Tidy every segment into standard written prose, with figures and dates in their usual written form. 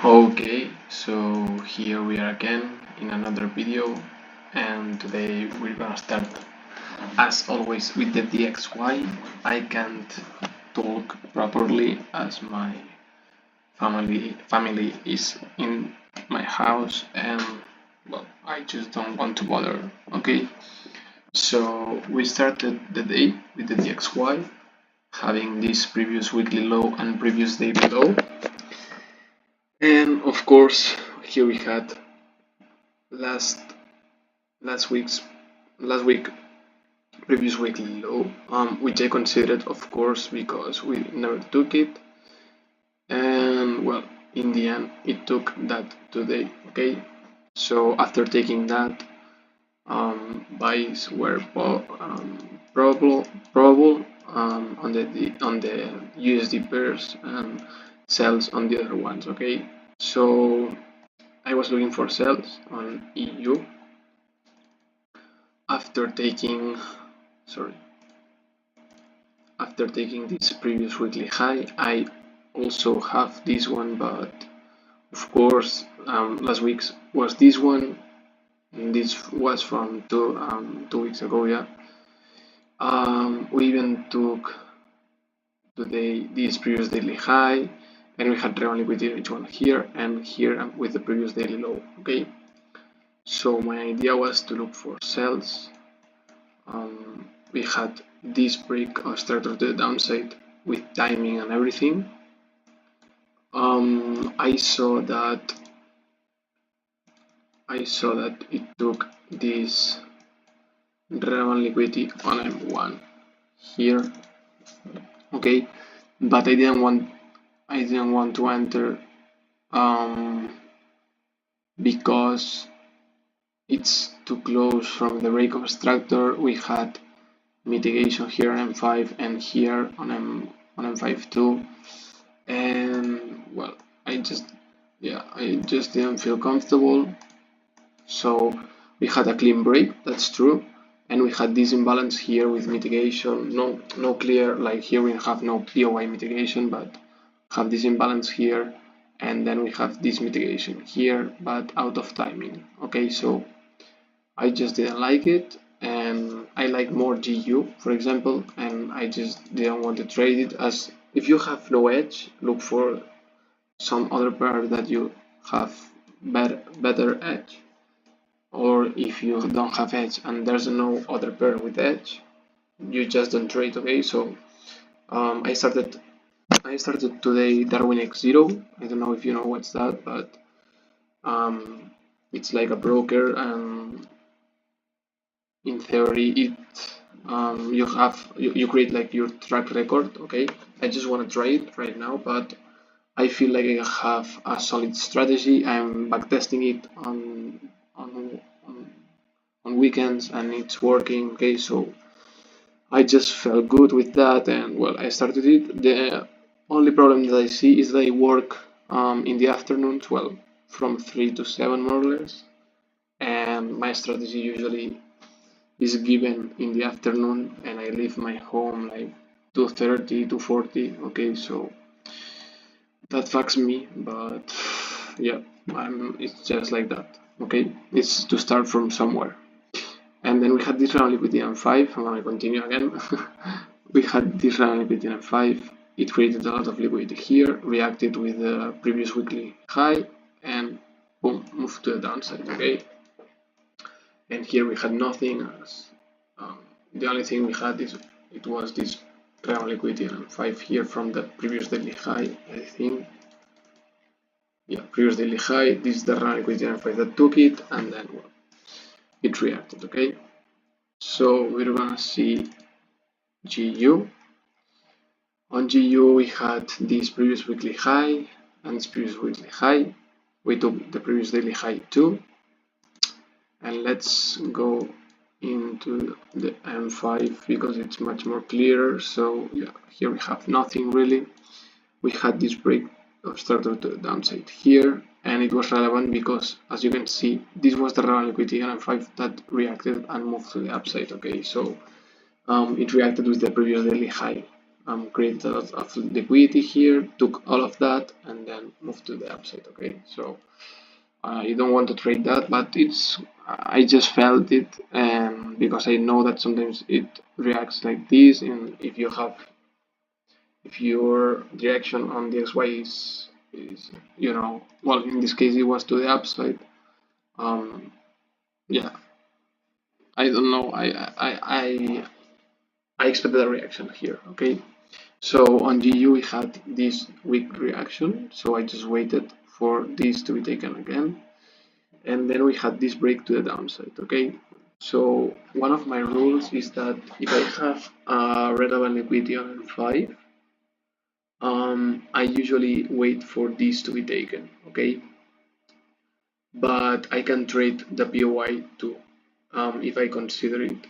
Okay, so here we are again in another video, and today we're gonna start as always with the DXY. I can't talk properly as my family is in my house, and well, I just don't want to bother. Okay, so we started the day with the DXY, having this previous weekly low and previous daily low. And of course, here we had last last week's last week previous weekly low, which I considered, of course, because we never took it, and well, in the end, it took that today. Okay, so after taking that, buys were probable on the USD pairs and sells on the other ones. Okay, so I was looking for sales on EU after taking this previous weekly high. I also have this one, but of course last week's was this one. This was from 2 weeks ago. Yeah, we even took today this previous daily high, and we had relevant liquidity in each one here and here with the previous daily low. Okay, so my idea was to look for sales. We had this break of start of the downside with timing and everything. I saw that it took this relevant liquidity on M1 here. Okay, but I didn't want to enter because it's too close from the break of structure. We had mitigation here on M5 and here on M5 too, and well, I just didn't feel comfortable. So we had a clean break, that's true, and we had this imbalance here with mitigation. No clear, like here we have no POI mitigation, but have this imbalance here, and then we have this mitigation here, but out of timing. Okay, so I just didn't like it, and I like more GU, for example, and I just didn't want to trade it. As if you have no edge, look for some other pair that you have better edge, or if you don't have edge and there's no other pair with edge, you just don't trade. Okay, so I started today Darwin X0. I don't know if you know what's that, but it's like a broker, and in theory you create like your track record. Okay, I just want to trade right now, but I feel like I have a solid strategy. I'm backtesting it on weekends and it's working. Okay, so I just felt good with that, and well, I started it. The only problem that I see is that I work in the afternoons, well, from 3 to 7 more or less, and my strategy usually is given in the afternoon, and I leave my home like 2:30, 2:40. Okay, so that fucks me, but yeah, it's just like that. Okay, it's to start from somewhere. And then we had this round liquidity on 5. I'm gonna continue again. We had this round liquidity on 5. It created a lot of liquidity here, reacted with the previous weekly high, and boom, moved to the downside. Okay, and here we had nothing. As the only thing we had is it was this round liquidity on 5 here from the previous daily high. I think, yeah, previous daily high. This is the round liquidity on 5 that took it, and then well, it reacted. Okay, so we're gonna see GU. On GU we had this previous weekly high and this previous weekly high. We took the previous daily high too. And let's go into the M5 because it's much more clearer. So yeah, here we have nothing really. We had this break of start of the downside here, and it was relevant because, as you can see, this was the relevant liquidity on M5 that reacted and moved to the upside. Okay, so it reacted with the previous daily high. created a lot of liquidity here, took all of that, and then moved to the upside. Okay, so you don't want to trade that, but I just felt it, and because I know that sometimes it reacts like this, and if your direction on the XY is well, in this case it was to the upside. Um, yeah, I don't know. I expected a reaction here. Okay, so on GU we had this weak reaction, so I just waited for this to be taken again, and then we had this break to the downside. Okay, so one of my rules is that if I have a relevant liquidity on L5, I usually wait for this to be taken. Okay, but I can trade the POI too, if I consider it.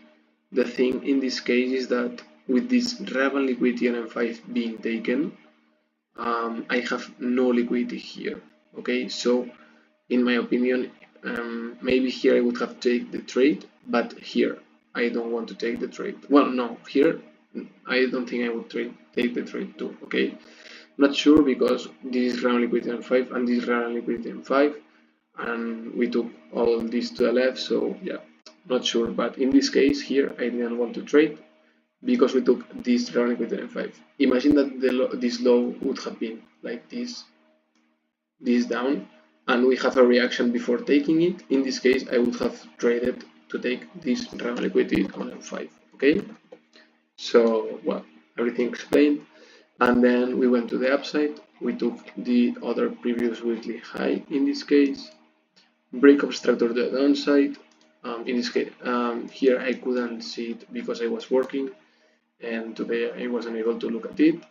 The thing in this case is that with this relevant liquidity on M5 being taken, I have no liquidity here. Okay, so in my opinion, maybe here I would have taken the trade, but here I don't want to take the trade. Well, no, here I don't think I would take the trade too. Okay, not sure because this is relevant liquidity on 5 and this is relevant liquidity on 5, and we took all this to the left, so yeah, not sure. But in this case here I didn't want to trade because we took this relevant liquidity on 5. Imagine that this low would have been like this down, and we have a reaction before taking it. In this case I would have traded to take this relevant liquidity on M5. Okay, so well, everything explained. And then we went to the upside, we took the other previous weekly high in this case, break obstructor to the downside. In this case, here I couldn't see it because I was working, and today I wasn't able to look at it,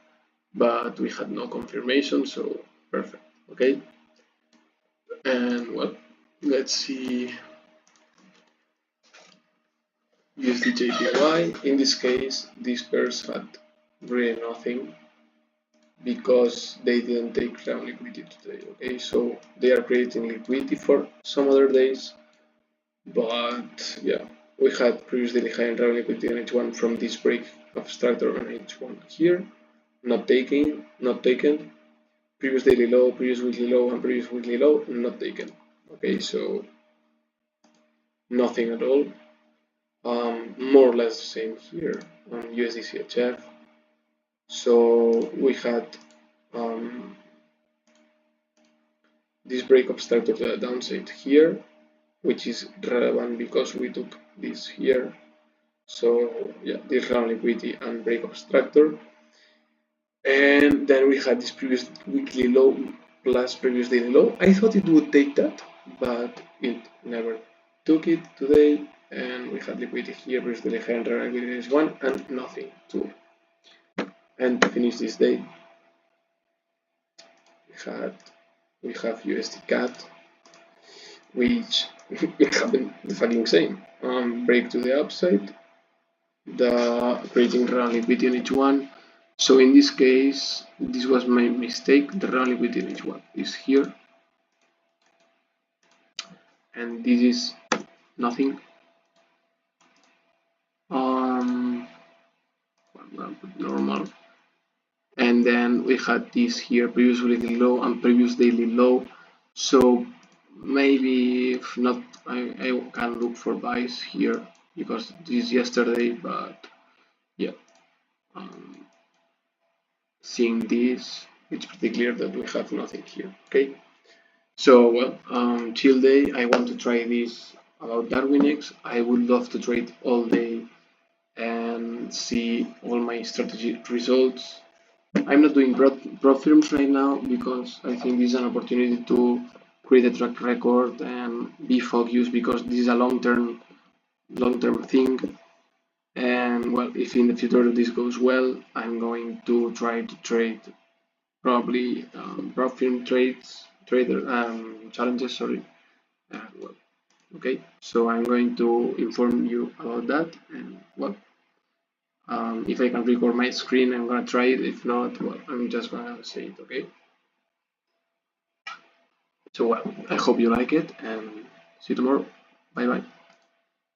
but we had no confirmation, so perfect. Okay, and well, let's see USD JPY. In this case, these pairs had really nothing because they didn't take ground liquidity today. Okay, so they are creating liquidity for some other days, but yeah, we had previous daily high and ground liquidity on H1 from this break of structure on H1 here, not taken. Previous daily low, previous weekly low, and previous weekly low, not taken. Okay, so nothing at all. More or less the same here on USD CHF. So we had this breakup started to the downside here, which is relevant because we took this here. So yeah, this round liquidity and breakup structure. And then we had this previous weekly low plus previous daily low. I thought it would take that, but it never took it today. And we had liquidity here, previous daily high and liquidity is one, and nothing too. And to finish this day, we have USD CAD, which it happened the fucking same. Break to the upside, the creating round liquidity on each one. So in this case, this was my mistake. The round liquidity on each one is here, and this is nothing. I'm gonna put normal. And then we had this here, previous weekly low and previous daily low. So maybe if not, I can look for buys here because this is yesterday, but yeah, seeing this, it's pretty clear that we have nothing here. Okay, so well, chill day. I want to try this about Darwinex. I would love to trade all day and see all my strategy results. I'm not doing prop firms right now because I think this is an opportunity to create a track record and be focused because this is a long-term thing. And well, if in the future this goes well, I'm going to try to trade probably prop firm challenges. Sorry. Well, okay. So I'm going to inform you about that. And well, if I can record my screen, I'm gonna try it. If not, well, I'm just gonna say it, okay? So well, I hope you like it and see you tomorrow. Bye bye.